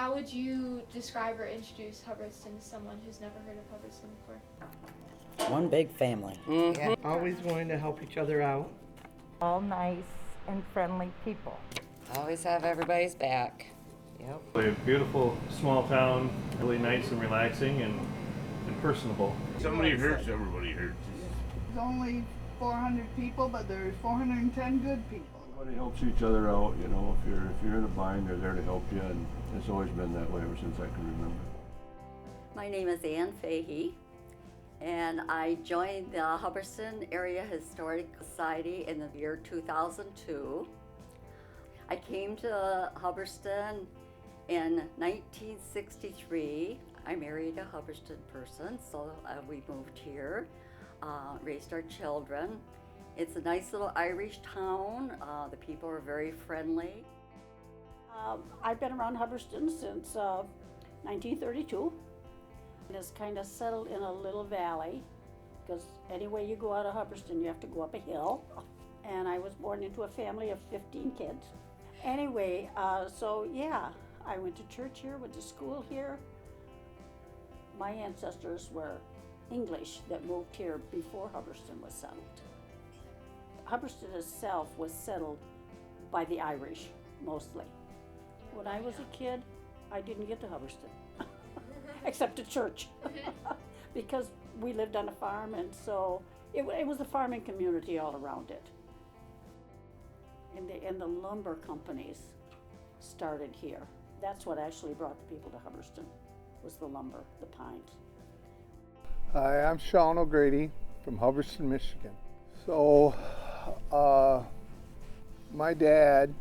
How would you describe or introduce Hubbardston to someone who's never heard of Hubbardston before? One big family. Yeah. Always willing to help each other out. All nice and friendly people. Always have everybody's back. Yep. A beautiful small town, really nice and relaxing and personable. Somebody hurts, everybody hurts. There's only 400 people, but there's 410 good people. Everybody helps each other out, you know. If you're in a bind, they're there to help you, and it's always been that way ever since I can remember. My name is Ann Fahey, and I joined the Hubbardston Area Historic Society in the year 2002. I came to Hubbardston in 1963. I married a Hubbardston person, so we moved here, raised our children. It's a nice little Irish town. The people are very friendly. I've been around Hubbardston since 1932. And it's kind of settled in a little valley, because anyway you go out of Hubbardston, you have to go up a hill. And I was born into a family of 15 kids. Anyway, so yeah, I went to church here, went to school here. My ancestors were English that moved here before Hubbardston was settled. Hubbardston itself was settled by the Irish, mostly. When I was a kid, I didn't get to Hubbardston, except to church, because we lived on a farm, and so it was a farming community all around it. And the lumber companies started here. That's what actually brought the people to Hubbardston, was the lumber, the pines. Hi, I'm Sean O'Grady from Hubbardston, Michigan. So, my dad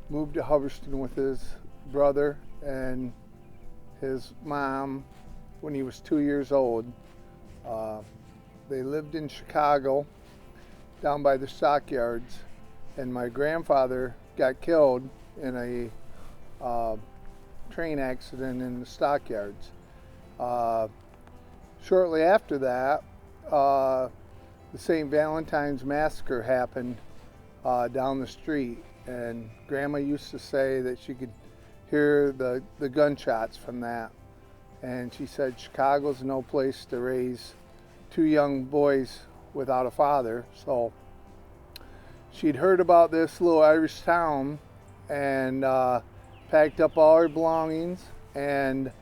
moved to Hubbardston with his brother and his mom when he was 2 years old. They lived in Chicago, down by the stockyards, and my grandfather got killed in a train accident in the stockyards. Shortly after that, the St. Valentine's Massacre happened down the street, and Grandma used to say that she could hear the gunshots from that. And she said Chicago's no place to raise two young boys without a father. So she'd heard about this little Irish town and packed up all her belongings and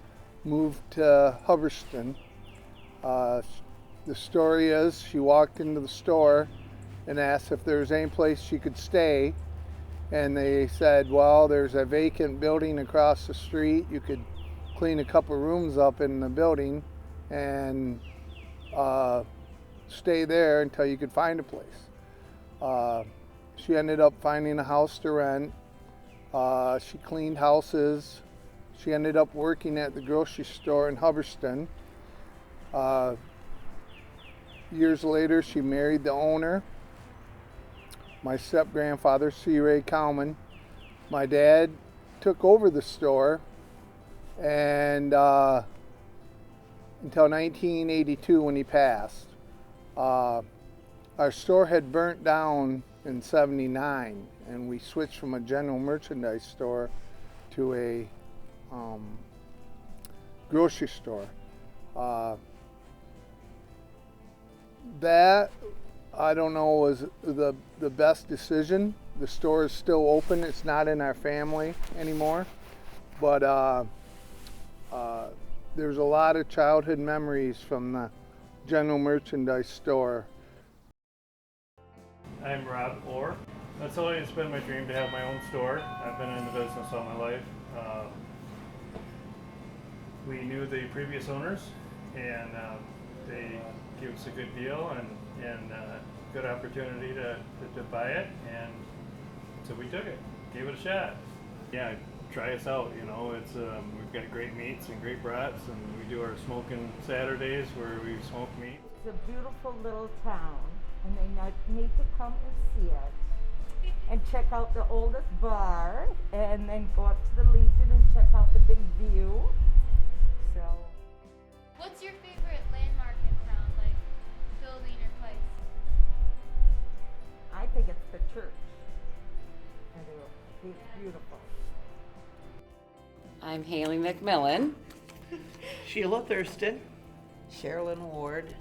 moved to Hubbardston. The story is she walked into the store and asked if there was any place she could stay, and they said, well, there's a vacant building across the street. You could clean a couple rooms up in the building and stay there until you could find a place. She ended up finding a house to rent. She cleaned houses. She ended up working at the grocery store in Hubbardston. Years later, she married the owner, my step-grandfather, C. Ray Cowman. My dad took over the store and until 1982 when he passed. Our store had burnt down in '79, and we switched from a general merchandise store to a grocery store. That, I don't know, was the best decision. The store is still open. It's not in our family anymore, but there's a lot of childhood memories from the general merchandise store. I'm Rob Orr. That's always been my dream to have my own store. I've been in the business all my life. We knew the previous owners, and they gave us a good deal and good opportunity to buy it, and so we took it, gave it a shot. Yeah, try us out. You know, it's we've got great meats and great brats, and we do our smoking Saturdays where we smoke meat. It's a beautiful little town, and they need to come and see it and check out the oldest bar, and then go up to the Legion and check out the big view. So, What's your favorite landmark in town, like building or place? I think it's the church. I do. It's beautiful. I'm Haley McMillan. Sheila Thurston. Sherilyn Ward.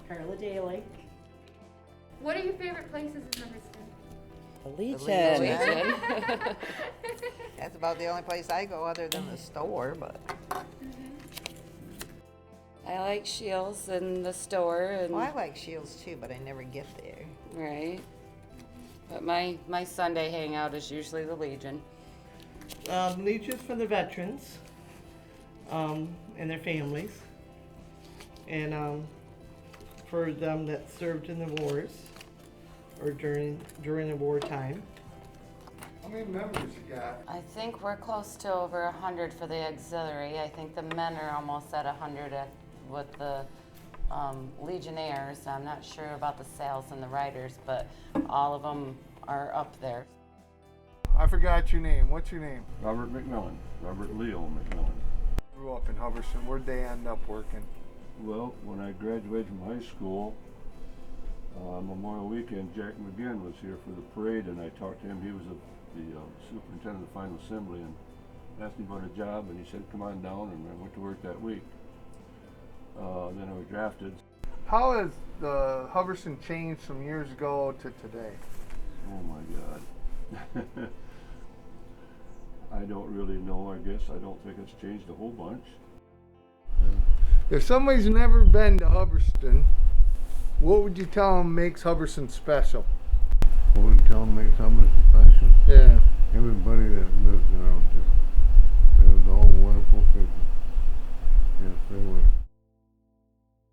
Carla Daly. What are your favorite places in Hubbardston? The Legion. Legion. That's about the only place I go other than the store, but. I like Shields and the store and Well, I like Shields too, but I never get there. right. But my Sunday hangout is usually the Legion. Legion's for the veterans and their families, and for them that served in the wars or during the wartime. How many members you got? I think we're close to over 100 for the auxiliary. I think the men are almost at 100 with the Legionnaires. I'm not sure about the sales and the riders, but all of them are up there. I forgot your name. What's your name? Robert McMillan, Robert Leo McMillan. Grew up in Hubbardston. Where'd they end up working? Well, when I graduated from high school, Memorial Weekend, Jack McGinn was here for the parade, and I talked to him. He was the superintendent of the final assembly, and asked him about a job, and he said, come on down, and I went to work that week. Then I was drafted. How has the Hubbardston changed from years ago to today? Oh my God. I don't really know, I guess. I don't think it's changed a whole bunch. If somebody's never been to Hubbardston, what would you tell them makes Hubbardston special? What would you tell them makes Hubbardston special? Yeah. Everybody that lives there, they was all wonderful people. Yes, they were.